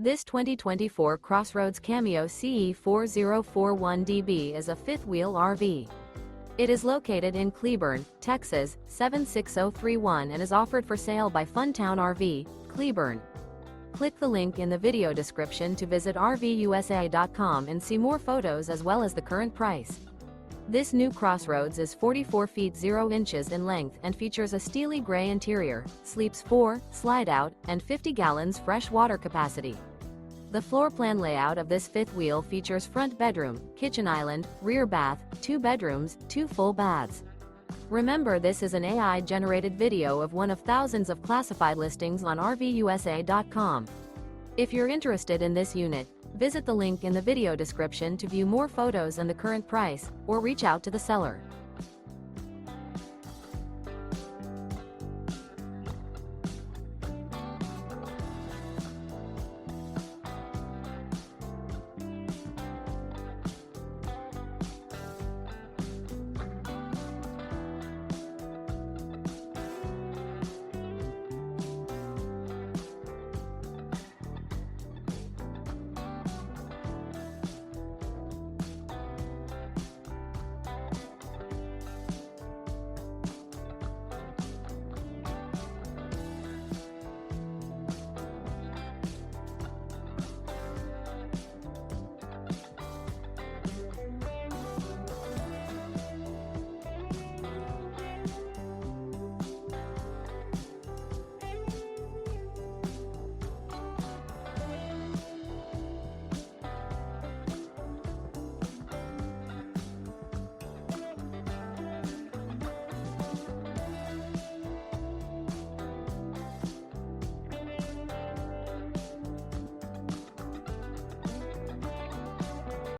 This 2024 CrossRoads Cameo CE4041DB is a fifth-wheel RV. It is located in Cleburne, Texas, 76031 and is offered for sale by Funtown RV, Cleburne. Click the link in the video description to visit RVUSA.com and see more photos as well as the current price. This new CrossRoads is 44 feet 0 inches in length and features a steely gray interior, sleeps 4, slide-out, and 50 gallons fresh water capacity. The floor plan layout of this fifth wheel features front bedroom, kitchen island, rear bath, 2 bedrooms, 2 full baths. Remember, this is an AI-generated video of one of thousands of classified listings on RVUSA.com. If you're interested in this unit, visit the link in the video description to view more photos and the current price, or reach out to the seller.